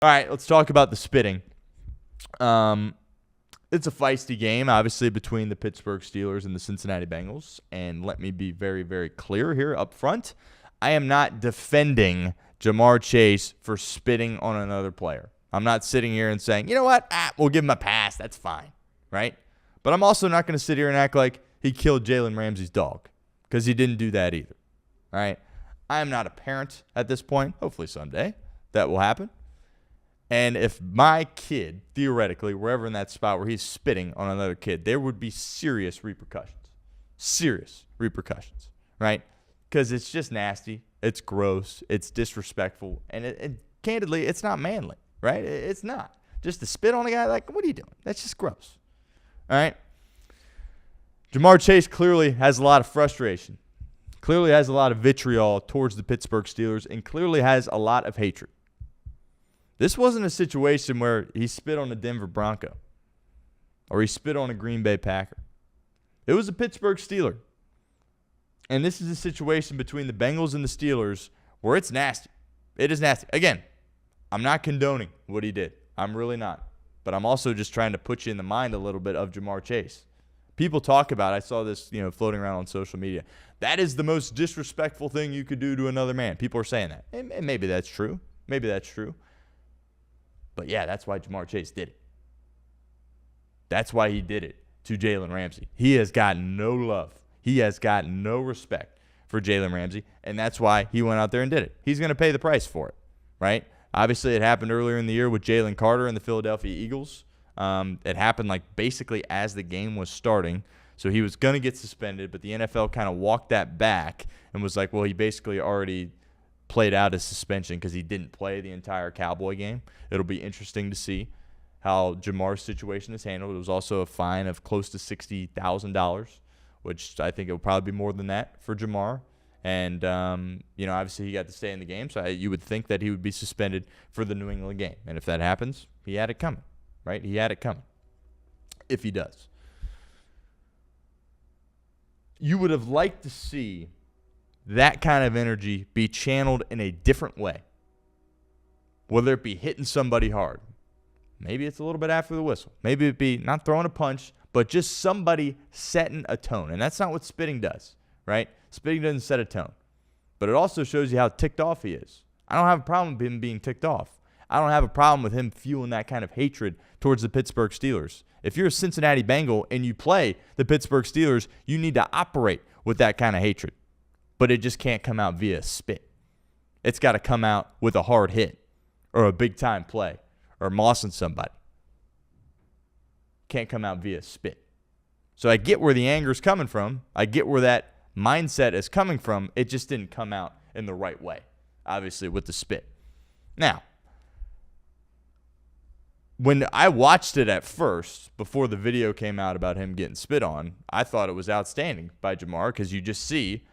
All right, let's talk about the spitting. It's a feisty game, obviously, between the Pittsburgh Steelers and the Cincinnati Bengals. And let me be very, very clear here up front. I am not defending Ja'Marr Chase for spitting on another player. I'm not sitting here and saying, you know what, we'll give him a pass. That's fine, right? But I'm also not going to sit here and act like he killed Jalen Ramsey's dog, because he didn't do that either, all right? I am not a parent at this point. Hopefully someday that will happen. And if my kid, theoretically, were ever in that spot where he's spitting on another kid, there would be serious repercussions. Serious repercussions, right? Because it's just nasty. It's gross. It's disrespectful. And candidly, it's not manly, right? It's not. Just to spit on a guy, like, what are you doing? That's just gross, all right? Ja'Marr Chase clearly has a lot of frustration, clearly has a lot of vitriol towards the Pittsburgh Steelers, and clearly has a lot of hatred. This wasn't a situation where he spit on a Denver Bronco or he spit on a Green Bay Packer. It was a Pittsburgh Steeler. And this is a situation between the Bengals and the Steelers where it's nasty. It is nasty. Again, I'm not condoning what he did. I'm really not. But I'm also just trying to put you in the mind a little bit of Ja'Marr Chase. People talk about, I saw this, floating around on social media. That is the most disrespectful thing you could do to another man. People are saying that. And maybe that's true. Maybe that's true. But, yeah, that's why Ja'Marr Chase did it. That's why he did it to Jalen Ramsey. He has got no love. He has got no respect for Jalen Ramsey, and that's why he went out there and did it. He's going to pay the price for it, right? Obviously, it happened earlier in the year with Jalen Carter and the Philadelphia Eagles. It happened basically as the game was starting. So he was going to get suspended, but the NFL kind of walked that back and was like, well, he basically already played out his suspension because he didn't play the entire Cowboy game. It'll be interesting to see how Jamar's situation is handled. It was also a fine of close to $60,000, which I think it will probably be more than that for Jamar. And, obviously he got to stay in the game, so you would think that he would be suspended for the New England game. And if that happens, he had it coming, right? He had it coming if he does. You would have liked to see that kind of energy be channeled in a different way, whether it be hitting somebody hard. Maybe it's a little bit after the whistle. Maybe it be not throwing a punch, but just somebody setting a tone. And that's not what spitting does, right? Spitting doesn't set a tone. But it also shows you how ticked off he is. I don't have a problem with him being ticked off. I don't have a problem with him fueling that kind of hatred towards the Pittsburgh Steelers. If you're a Cincinnati Bengal and you play the Pittsburgh Steelers, you need to operate with that kind of hatred. But it just can't come out via spit. It's got to come out with a hard hit or a big-time play or mossing somebody. Can't come out via spit. So I get where the anger is coming from. I get where that mindset is coming from. It just didn't come out in the right way, obviously, with the spit. Now, when I watched it at first, before the video came out about him getting spit on, I thought it was outstanding by Jamar because you just see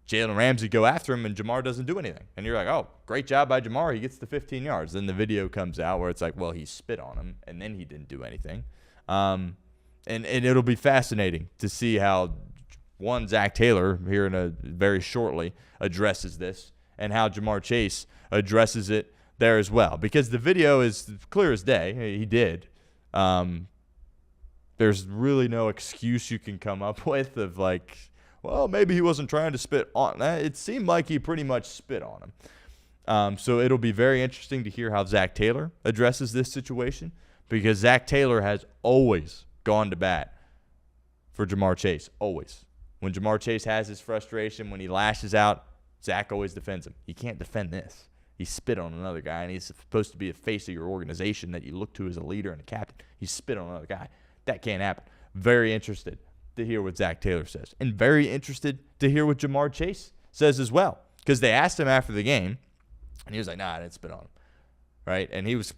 Jalen Ramsey go after him and Jamar doesn't do anything. And you're like, oh, great job by Jamar. He gets the 15 yards. Then the video comes out where it's like, well, he spit on him and then he didn't do anything. And it'll be fascinating to see how, Zac Taylor here very shortly addresses this and how Ja'Marr Chase addresses it there as well. Because the video is clear as day. He did. There's really no excuse you can come up with of like, well, maybe he wasn't trying to spit on. It seemed like he pretty much spit on him. So it'll be very interesting to hear how Zac Taylor addresses this situation because Zac Taylor has always gone to bat for Ja'Marr Chase, always. When Ja'Marr Chase has his frustration, when he lashes out, Zac always defends him. He can't defend this. He spit on another guy, and he's supposed to be the face of your organization that you look to as a leader and a captain. He spit on another guy. That can't happen. Very interested to hear what Zac Taylor says. And very interested to hear what Ja'Marr Chase says as well. Because they asked him after the game, and he was like, nah, I didn't spit on him. Right? And he was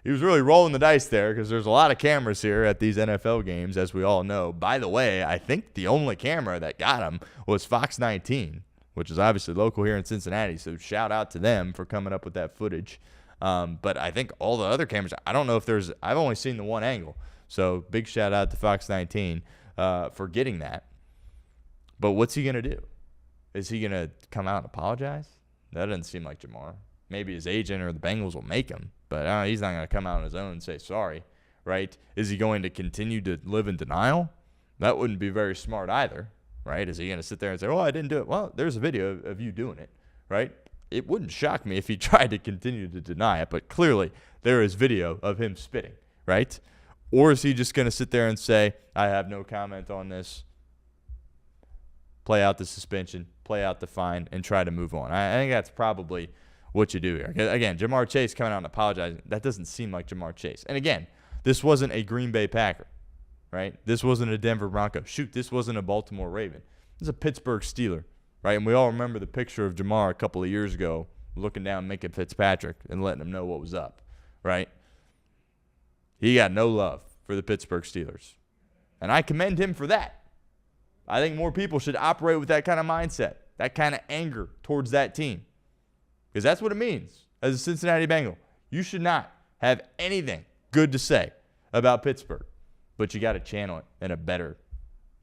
really rolling the dice there because there's a lot of cameras here at these NFL games, as we all know. By the way, I think the only camera that got him was Fox 19, which is obviously local here in Cincinnati. So shout out to them for coming up with that footage. But I think all the other cameras, I don't know if I've only seen the one angle. So big shout out to Fox 19 for getting that. But what's he going to do? Is he going to come out and apologize? That doesn't seem like Jamar. Maybe his agent or the Bengals will make him. but he's not going to come out on his own and say sorry, right? Is he going to continue to live in denial? That wouldn't be very smart either, right? Is he going to sit there and say, oh, I didn't do it? Well, there's a video of you doing it, right? It wouldn't shock me if he tried to continue to deny it, but clearly there is video of him spitting, right? Or is he just going to sit there and say, I have no comment on this, play out the suspension, play out the fine, and try to move on? I think that's probably what you do here. Again, Ja'Marr Chase coming out and apologizing, that doesn't seem like Ja'Marr Chase. And again, this wasn't a Green Bay Packer, right? This wasn't a Denver Bronco. Shoot, this wasn't a Baltimore Raven. This is a Pittsburgh Steeler, right? And we all remember the picture of Ja'Marr a couple of years ago looking down Minka Fitzpatrick and letting him know what was up, right? He got no love for the Pittsburgh Steelers. And I commend him for that. I think more people should operate with that kind of mindset, that kind of anger towards that team. Because that's what it means as a Cincinnati Bengal. You should not have anything good to say about Pittsburgh, but you got to channel it in a better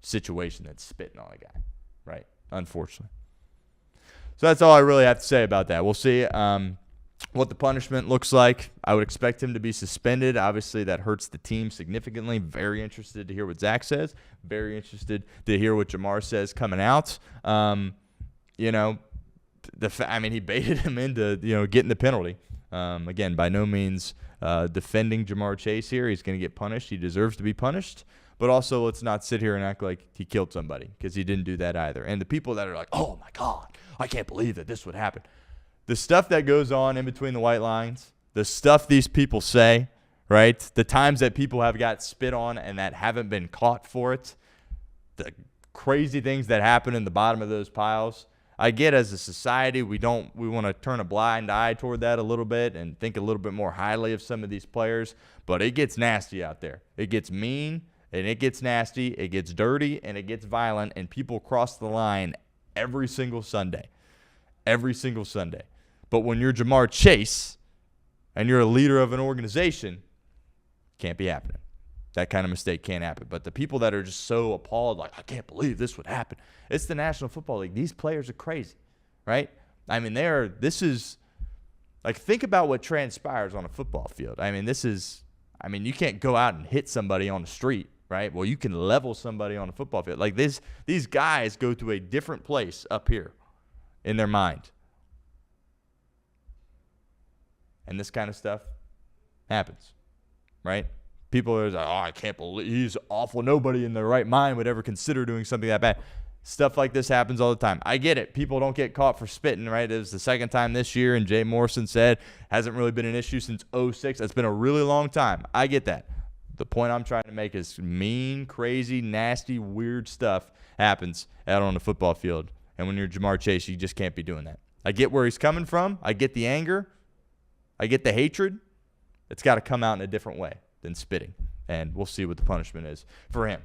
situation than spitting on a guy, right? Unfortunately. So that's all I really have to say about that. We'll see what the punishment looks like. I would expect him to be suspended. Obviously, that hurts the team significantly. Very interested to hear what Zac says. Very interested to hear what Ja'Marr says coming out. He baited him into, getting the penalty. Again, by no means defending Ja'Marr Chase here. He's going to get punished. He deserves to be punished. But also, let's not sit here and act like he killed somebody, because he didn't do that either. And the people that are like, oh, my God, I can't believe that this would happen. The stuff that goes on in between the white lines, the stuff these people say, right, the times that people have got spit on and that haven't been caught for it, the crazy things that happen in the bottom of those piles, I get as a society we want to turn a blind eye toward that a little bit and think a little bit more highly of some of these players, but it gets nasty out there. It gets mean, and it gets nasty, it gets dirty, and it gets violent, and people cross the line every single Sunday. Every single Sunday. But when you're Ja'Marr Chase and you're a leader of an organization, can't be happening. That kind of mistake can't happen. But the people that are just so appalled, like, I can't believe this would happen. It's the National Football League. These players are crazy, right? I mean, think about what transpires on a football field. You can't go out and hit somebody on the street, right? Well, you can level somebody on a football field. Like these guys go to a different place up here in their mind. And this kind of stuff happens, right? People are like, oh, I can't believe he's awful. Nobody in their right mind would ever consider doing something that bad. Stuff like this happens all the time. I get it. People don't get caught for spitting, right? It was the second time this year, and Jay Morrison said hasn't really been an issue since 2006. That's been a really long time. I get that. The point I'm trying to make is mean, crazy, nasty, weird stuff happens out on the football field. And when you're Ja'Marr Chase, you just can't be doing that. I get where he's coming from. I get the anger. I get the hatred. It's got to come out in a different way than spitting. And we'll see what the punishment is for him.